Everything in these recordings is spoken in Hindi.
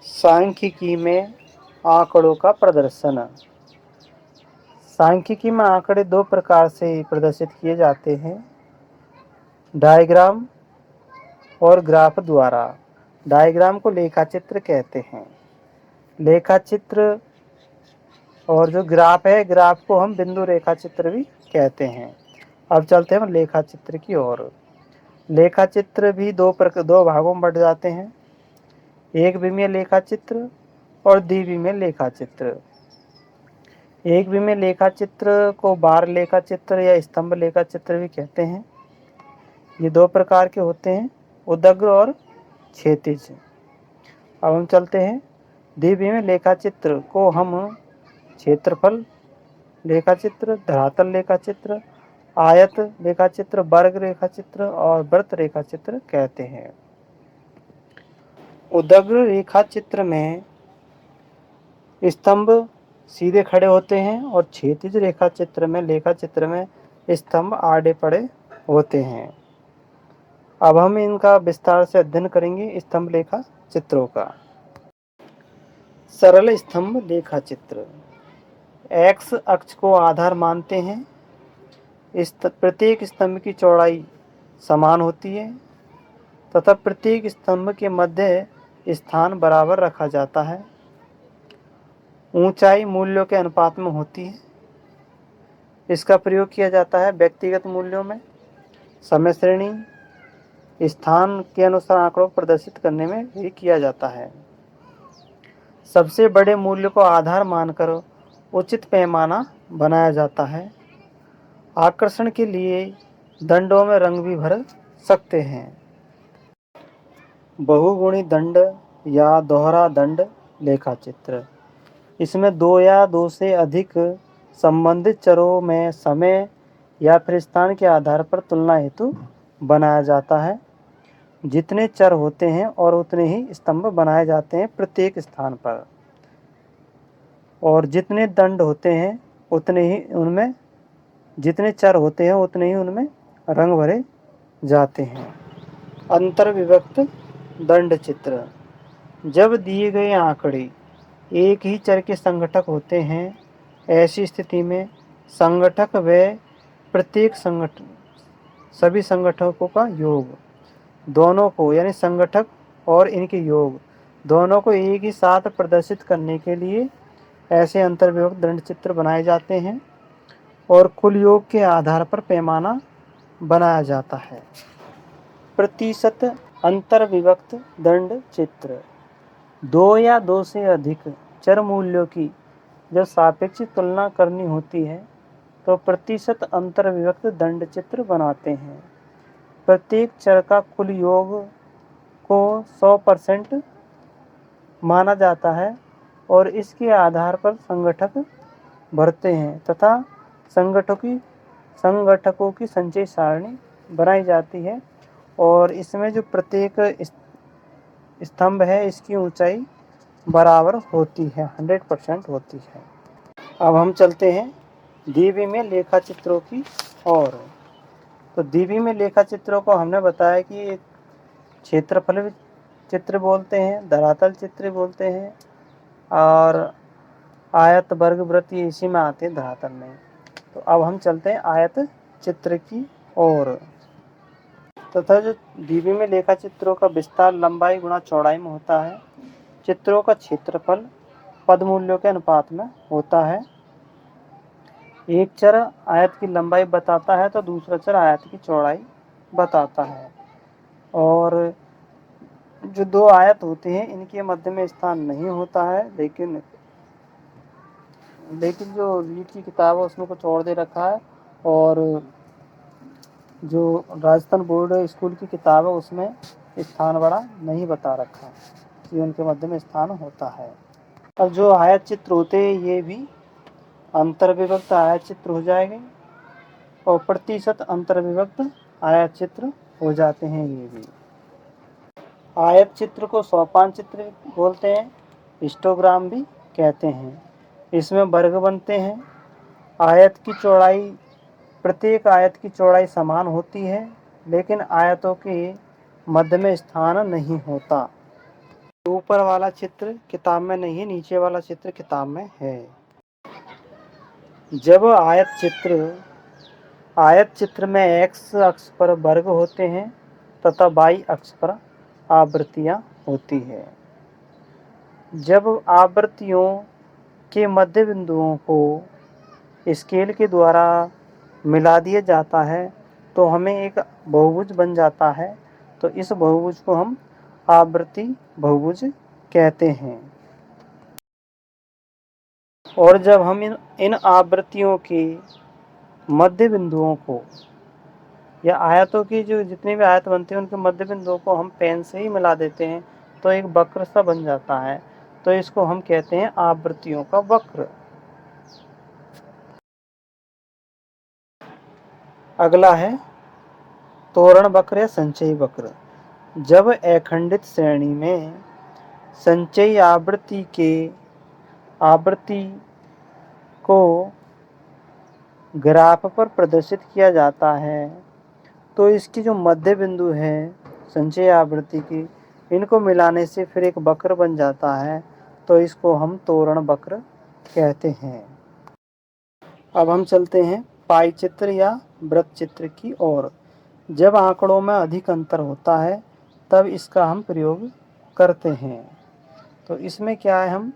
सांख्यिकी में आंकड़ों का प्रदर्शन। सांख्यिकी में आंकड़े दो प्रकार से प्रदर्शित किए जाते हैं, डायग्राम और ग्राफ द्वारा। डायग्राम को लेखाचित्र कहते हैं। लेखाचित्र और जो ग्राफ है, ग्राफ को हम बिंदु रेखाचित्र भी कहते हैं। अब चलते हैं लेखाचित्र की ओर। लेखाचित्र भी दो भागों में बढ़ जाते हैं, एक विमीय लेखाचित्र और द्विविमीय लेखाचित्र। एक विमीय लेखाचित्र को बार लेखाचित्र या स्तंभ लेखाचित्र भी कहते हैं। ये दो प्रकार के होते हैं, उदग्र और क्षैतिज। अब हम चलते हैं द्विविमीय लेखाचित्र को हम क्षेत्रफल लेखाचित्र, धरातल लेखाचित्र, आयत लेखाचित्र, वर्ग रेखाचित्र और वृत्त रेखाचित्र कहते हैं। उदग्र रेखाचित्र में स्तंभ सीधे खड़े होते हैं और क्षैतिज रेखाचित्र में स्तंभ आड़े पड़े होते हैं। अब हम इनका विस्तार से अध्ययन करेंगे स्तंभ लेखा चित्रों का। सरल स्तंभ लेखा चित्र। एक्स अक्ष को आधार मानते हैं। प्रत्येक स्तंभ की चौड़ाई समान होती है तथा प्रत्येक स्तंभ के मध्य स्थान बराबर रखा जाता है। ऊंचाई मूल्यों के अनुपात में होती है। इसका प्रयोग किया जाता है व्यक्तिगत मूल्यों में, समय श्रेणी, स्थान के अनुसार आंकड़ों को प्रदर्शित करने में भी किया जाता है। सबसे बड़े मूल्य को आधार मानकर उचित पैमाना बनाया जाता है। आकर्षण के लिए दंडों में रंग भी भर सकते हैं। बहुगुणी दंड या दोहरा दंड लेखाचित्र। इसमें दो या दो से अधिक संबंधित चरों में समय या फिर स्थान के आधार पर तुलना हेतु बनाया जाता है। जितने चर होते हैं और उतने ही स्तंभ बनाए जाते हैं प्रत्येक स्थान पर, और जितने दंड होते हैं उतने ही उनमें जितने चर होते हैं उतने ही उनमें रंग भरे जाते हैं। अंतर्विभक्त दंड चित्र। जब दिए गए आंकड़े एक ही चर के संघटक होते हैं, ऐसी स्थिति में संघटक व प्रत्येक सभी संघटकों का योग दोनों को, यानी संघटक और इनके योग दोनों को एक ही साथ प्रदर्शित करने के लिए ऐसे अंतर्विभक्त दंड चित्र बनाए जाते हैं और कुल योग के आधार पर पैमाना बनाया जाता है। प्रतिशत अंतर्विभक्त दंड चित्र। दो या दो से अधिक चर मूल्यों की जब सापेक्षिक तुलना करनी होती है तो प्रतिशत अंतर्विभक्त दंड चित्र बनाते हैं। प्रत्येक चर का कुल योग को 100% माना जाता है और इसके आधार पर संघटक भरते हैं तथा संघटकों की संचय सारणी बनाई जाती है, और इसमें जो प्रत्येक स्तंभ है इसकी ऊंचाई बराबर होती है, 100% होती है। अब हम चलते हैं द्विविमीय लेखाचित्रों की ओर। तो द्विविमीय लेखाचित्रों को हमने बताया कि क्षेत्रफल चित्र बोलते हैं, धरातल चित्र बोलते हैं और आयत वर्ग वृत्त ये इसी में आते हैं धरातल में। तो अब हम चलते हैं आयत चित्र की ओर। तथा जो द्विविमीय लेखाचित्रों का विस्तार लंबाई गुणा चौड़ाई में होता है। चित्रों का क्षेत्रफल पद मूल्यों के अनुपात में होता है। एक चर आयत की लंबाई बताता है तो दूसरा चर आयत की चौड़ाई बताता है, और जो दो आयत होते हैं इनके मध्य में स्थान नहीं होता है, लेकिन जो रीट की किताब है उसमें कुछ और दे रखा है, और जो राजस्थान बोर्ड स्कूल की किताब है उसमें स्थान बड़ा नहीं बता रखा कि उनके मध्य में स्थान होता है। अब जो आयत चित्र होते हैं ये भी अंतर्विभक्त आयत चित्र हो जाएंगे और प्रतिशत अंतर्विभक्त आयत चित्र हो जाते हैं। ये भी आयत चित्र को सोपान चित्र बोलते हैं, हिस्टोग्राम भी कहते हैं। इसमें वर्ग बनते हैं। आयत की चौड़ाई, प्रत्येक आयत की चौड़ाई समान होती है, लेकिन आयतों के मध्य में स्थान नहीं होता। ऊपर वाला चित्र किताब में नहीं है, नीचे वाला चित्र किताब में है। जब आयत चित्र में x अक्ष पर वर्ग होते हैं तथा y अक्ष पर आवृत्तियां होती है। जब आवृत्तियों के मध्य बिंदुओं को स्केल के द्वारा मिला दिया जाता है तो हमें एक बहुभुज बन जाता है। तो इस बहुभुज को हम आवृत्ति बहुभुज कहते हैं। और जब हम इन आवृत्तियों के मध्य बिंदुओं को या आयतों की जो जितने भी आयत बनते हैं उनके मध्य बिंदुओं को हम पेन से ही मिला देते हैं तो एक वक्र सा बन जाता है। तो इसको हम कहते हैं आवृत्तियों का वक्र। अगला है तोरण वक्र या संचयी वक्र। जब अखंडित श्रेणी में संचयी आवृत्ति को ग्राफ पर प्रदर्शित किया जाता है तो इसकी जो मध्य बिंदु है संचयी आवृत्ति की, इनको मिलाने से फिर एक वक्र बन जाता है। तो इसको हम तोरण वक्र कहते हैं। अब हम चलते हैं पाई चित्र या वृत्त चित्र की ओर। जब आंकड़ों में अधिक अंतर होता है तब इसका हम प्रयोग करते हैं। तो इसमें क्या है, हम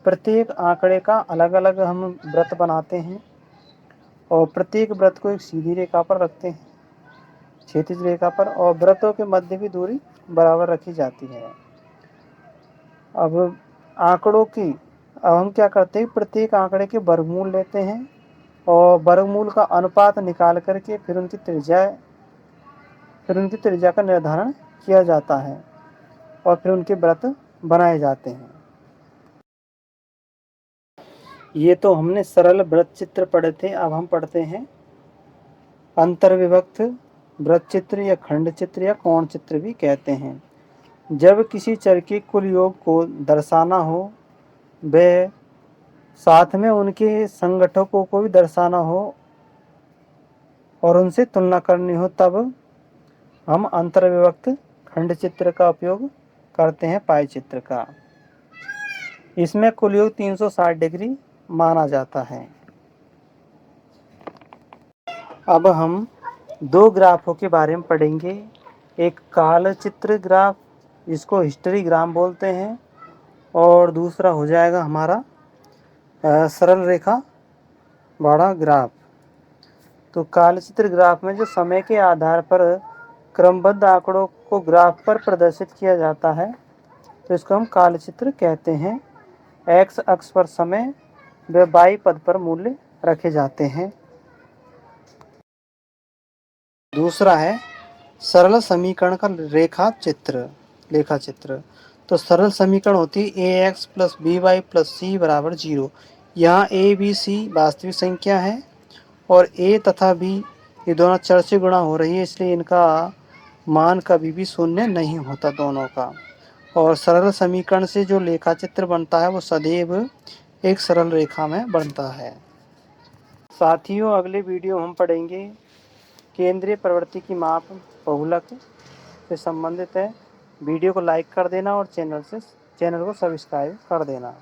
प्रत्येक आंकड़े का अलग अलग हम वृत्त बनाते हैं और प्रत्येक वृत्त को एक सीधी रेखा पर रखते हैं, क्षैतिज रेखा पर, और वृत्तों के मध्य भी दूरी बराबर रखी जाती है। अब हम क्या करते हैं, प्रत्येक आंकड़े के वर्गमूल लेते हैं और वर्गमूल का अनुपात निकाल करके फिर उनकी त्रिज्या का निर्धारण किया जाता है और फिर उनके वृत्त बनाए जाते हैं। ये तो हमने सरल वृत्त चित्र पढ़े थे। अब हम पढ़ते हैं अंतर्विभक्त वृत्त चित्र या खंड चित्र या कोण चित्र भी कहते हैं। जब किसी चर के कुल योग को दर्शाना हो व साथ में उनके संघटकों को भी दर्शाना हो और उनसे तुलना करनी हो तब हम अंतर्विभक्त खंड चित्र का उपयोग करते हैं पाई चित्र का। इसमें कुल योग 360 डिग्री माना जाता है। अब हम दो ग्राफों के बारे में पढ़ेंगे। एक काल चित्र ग्राफ जिसको हिस्टोग्राम बोलते हैं और दूसरा हो जाएगा हमारा सरल रेखा वाला ग्राफ। तो कालचित्र ग्राफ में जो समय के आधार पर क्रमबद्ध आंकड़ों को ग्राफ पर प्रदर्शित किया जाता है तो इसको हम कालचित्र कहते हैं। एक्स अक्ष पर समय व वाई पद पर मूल्य रखे जाते हैं। दूसरा है सरल समीकरण का लेखा चित्र। तो सरल समीकरण होती है ax plus B Y plus C बराबर 0। यहाँ a b c वास्तविक संख्या है और a तथा b ये दोनों चर से गुणा हो रही है, इसलिए इनका मान कभी भी शून्य नहीं होता दोनों का। और सरल समीकरण से जो लेखा चित्र बनता है वो सदैव एक सरल रेखा में बनता है। साथियों, अगले वीडियो हम पढ़ेंगे केंद्रीय प्रवृत्ति की माप बहुलक से संबंधित है। वीडियो को लाइक कर देना और चैनल को सब्सक्राइब कर देना।